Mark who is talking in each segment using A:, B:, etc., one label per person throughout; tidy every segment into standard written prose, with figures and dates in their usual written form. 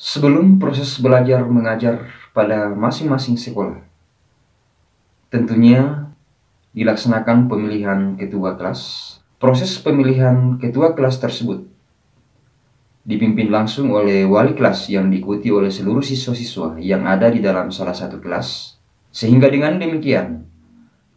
A: Sebelum proses belajar mengajar pada masing-masing sekolah, tentunya dilaksanakan pemilihan ketua kelas. Proses pemilihan ketua kelas tersebut dipimpin langsung oleh wali kelas yang diikuti oleh seluruh siswa-siswa yang ada di dalam salah satu kelas. Sehingga dengan demikian,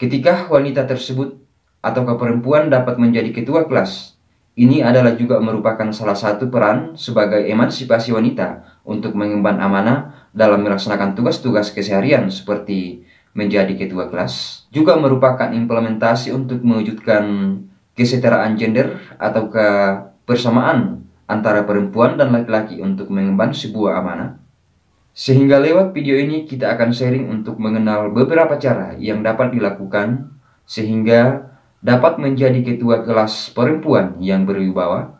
A: ketika wanita tersebut atau perempuan dapat menjadi ketua kelas, ini adalah juga merupakan salah satu peran sebagai emansipasi wanita untuk mengemban amanah dalam melaksanakan tugas-tugas keseharian seperti menjadi ketua kelas. Juga merupakan implementasi untuk mewujudkan kesetaraan gender atau kebersamaan antara perempuan dan laki-laki untuk mengemban sebuah amanah. Sehingga lewat video ini kita akan sharing untuk mengenal beberapa cara yang dapat dilakukan sehingga dapat menjadi ketua kelas perempuan yang berwibawa.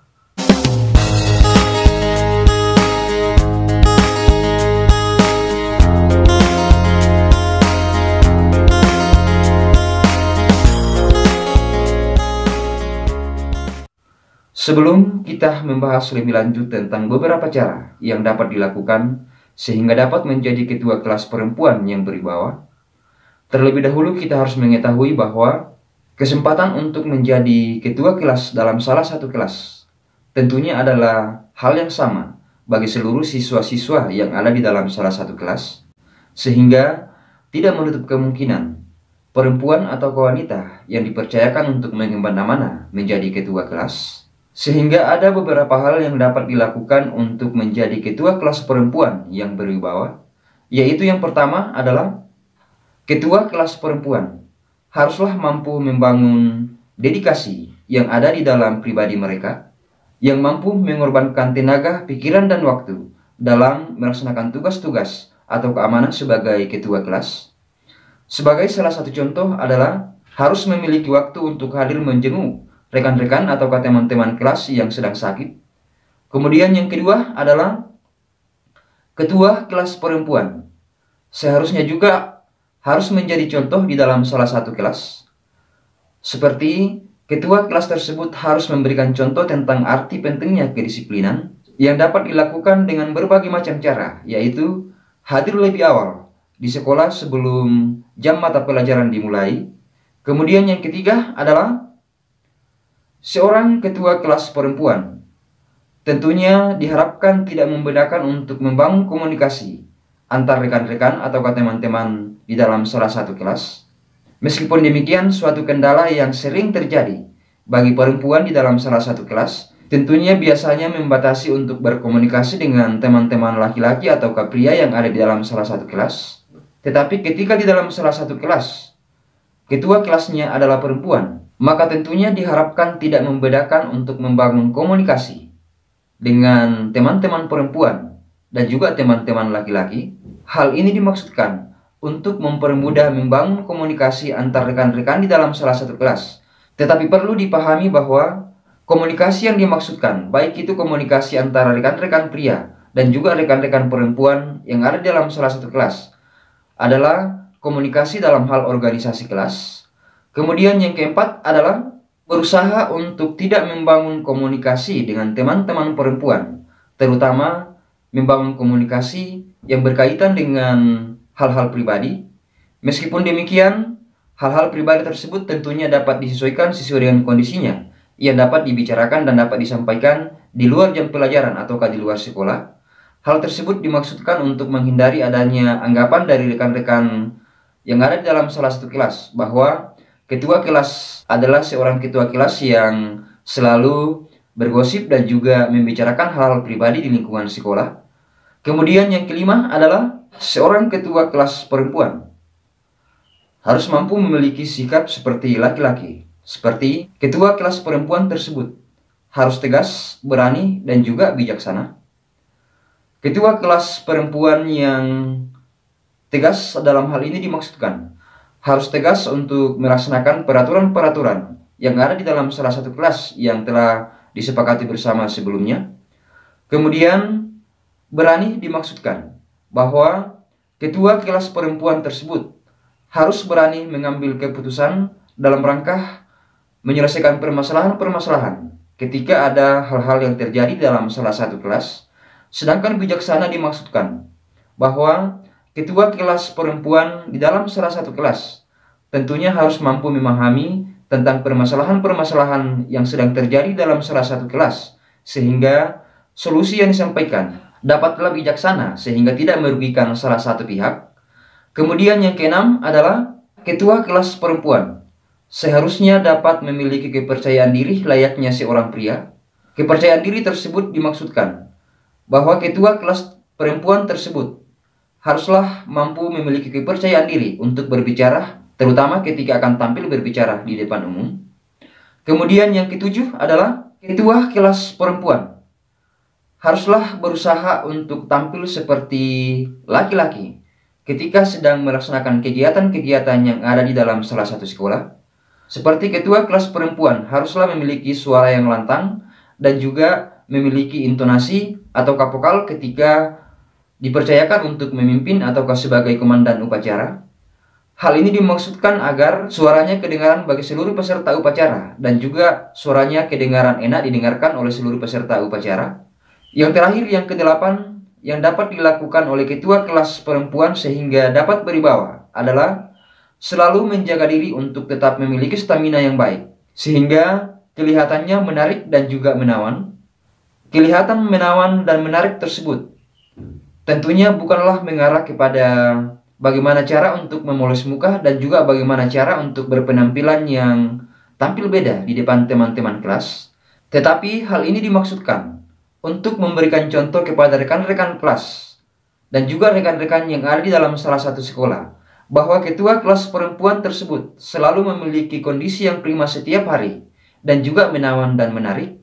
A: Sebelum kita membahas lebih lanjut tentang beberapa cara yang dapat dilakukan sehingga dapat menjadi ketua kelas perempuan yang berwibawa, terlebih dahulu kita harus mengetahui bahwa kesempatan untuk menjadi ketua kelas dalam salah satu kelas tentunya adalah hal yang sama bagi seluruh siswa-siswa yang ada di dalam salah satu kelas, sehingga tidak menutup kemungkinan perempuan atau wanita yang dipercayakan untuk mengemban amanah menjadi ketua kelas. Sehingga ada beberapa hal yang dapat dilakukan untuk menjadi ketua kelas perempuan yang berwibawa, yaitu yang pertama adalah ketua kelas perempuan haruslah mampu membangun dedikasi yang ada di dalam pribadi mereka, yang mampu mengorbankan tenaga, pikiran, dan waktu dalam melaksanakan tugas-tugas atau keamanan sebagai ketua kelas. Sebagai salah satu contoh adalah harus memiliki waktu untuk hadir menjenguk rekan-rekan atau teman-teman kelas yang sedang sakit. Kemudian yang kedua adalah ketua kelas perempuan seharusnya juga harus menjadi contoh di dalam salah satu kelas. Seperti ketua kelas tersebut harus memberikan contoh tentang arti pentingnya kedisiplinan yang dapat dilakukan dengan berbagai macam cara, yaitu hadir lebih awal di sekolah sebelum jam mata pelajaran dimulai. Kemudian yang ketiga adalah seorang ketua kelas perempuan tentunya diharapkan tidak membedakan untuk membangun komunikasi antar rekan-rekan atau teman-teman di dalam salah satu kelas. Meskipun demikian, suatu kendala yang sering terjadi bagi perempuan di dalam salah satu kelas tentunya biasanya membatasi untuk berkomunikasi dengan teman-teman laki-laki atau pria yang ada di dalam salah satu kelas. Tetapi ketika di dalam salah satu kelas ketua kelasnya adalah perempuan, maka tentunya diharapkan tidak membedakan untuk membangun komunikasi dengan teman-teman perempuan dan juga teman-teman laki-laki. Hal ini dimaksudkan untuk mempermudah membangun komunikasi antar rekan-rekan di dalam salah satu kelas. Tetapi perlu dipahami bahwa komunikasi yang dimaksudkan, baik itu komunikasi antara rekan-rekan pria dan juga rekan-rekan perempuan yang ada di dalam salah satu kelas, adalah komunikasi dalam hal organisasi kelas. Kemudian yang keempat adalah berusaha untuk tidak membangun komunikasi dengan teman-teman perempuan, terutama membangun komunikasi yang berkaitan dengan hal-hal pribadi. Meskipun demikian, hal-hal pribadi tersebut tentunya dapat disesuaikan sesuai dengan kondisinya, yang dapat dibicarakan dan dapat disampaikan di luar jam pelajaran ataukah di luar sekolah. Hal tersebut dimaksudkan untuk menghindari adanya anggapan dari rekan-rekan yang ada di dalam salah satu kelas bahwa ketua kelas adalah seorang ketua kelas yang selalu bergosip dan juga membicarakan hal-hal pribadi di lingkungan sekolah. Kemudian yang kelima adalah seorang ketua kelas perempuan harus mampu memiliki sikap seperti laki-laki. Seperti ketua kelas perempuan tersebut harus tegas, berani, dan juga bijaksana. Ketua kelas perempuan yang tegas dalam hal ini dimaksudkan harus tegas untuk melaksanakan peraturan-peraturan yang ada di dalam salah satu kelas yang telah disepakati bersama sebelumnya. Kemudian berani dimaksudkan bahwa ketua kelas perempuan tersebut harus berani mengambil keputusan dalam rangka menyelesaikan permasalahan-permasalahan ketika ada hal-hal yang terjadi dalam salah satu kelas, Sedangkan bijaksana dimaksudkan bahwa ketua kelas perempuan di dalam salah satu kelas tentunya harus mampu memahami tentang permasalahan-permasalahan yang sedang terjadi dalam salah satu kelas, sehingga solusi yang disampaikan dapatlah bijaksana sehingga tidak merugikan salah satu pihak. Kemudian yang keenam adalah ketua kelas perempuan seharusnya dapat memiliki kepercayaan diri layaknya seorang pria. Kepercayaan diri tersebut dimaksudkan bahwa ketua kelas perempuan tersebut haruslah mampu memiliki kepercayaan diri untuk berbicara, terutama ketika akan tampil berbicara di depan umum. Kemudian yang ketujuh adalah ketua kelas perempuan haruslah berusaha untuk tampil seperti laki-laki ketika sedang melaksanakan kegiatan-kegiatan yang ada di dalam salah satu sekolah. Seperti ketua kelas perempuan haruslah memiliki suara yang lantang dan juga memiliki intonasi atau vokal ketika dipercayakan untuk memimpin ataukah sebagai komandan upacara. Hal ini dimaksudkan agar suaranya kedengaran bagi seluruh peserta upacara dan juga suaranya kedengaran enak didengarkan oleh seluruh peserta upacara. Yang terakhir, yang kedelapan, yang dapat dilakukan oleh ketua kelas perempuan sehingga dapat berwibawa adalah selalu menjaga diri untuk tetap memiliki stamina yang baik, sehingga kelihatannya menarik dan juga menawan. Kelihatan menawan dan menarik tersebut tentunya bukanlah mengarah kepada bagaimana cara untuk memoles muka dan juga bagaimana cara untuk berpenampilan yang tampil beda di depan teman-teman kelas. Tetapi hal ini dimaksudkan untuk memberikan contoh kepada rekan-rekan kelas dan juga rekan-rekan yang ada di dalam salah satu sekolah, bahwa ketua kelas perempuan tersebut selalu memiliki kondisi yang prima setiap hari dan juga menawan dan menarik,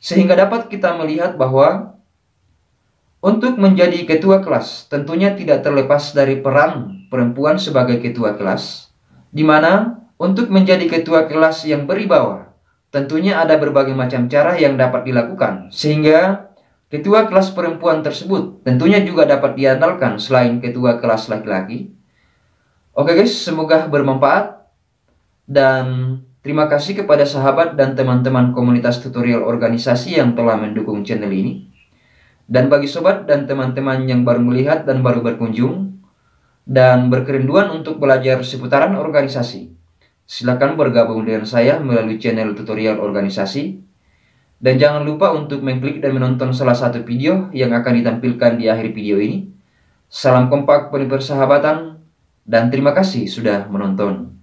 A: sehingga dapat kita melihat bahwa untuk menjadi ketua kelas tentunya tidak terlepas dari peran perempuan sebagai ketua kelas, di mana untuk menjadi ketua kelas yang berwibawa tentunya ada berbagai macam cara yang dapat dilakukan, sehingga ketua kelas perempuan tersebut tentunya juga dapat diandalkan selain ketua kelas laki-laki. Oke guys, semoga bermanfaat dan terima kasih kepada sahabat dan teman-teman komunitas tutorial organisasi yang telah mendukung channel ini. Dan bagi sobat dan teman-teman yang baru melihat dan baru berkunjung dan berkerinduan untuk belajar seputaran organisasi, silakan bergabung dengan saya melalui channel tutorial organisasi. Dan jangan lupa untuk mengklik dan menonton salah satu video yang akan ditampilkan di akhir video ini. Salam kompak penuh persahabatan dan terima kasih sudah menonton.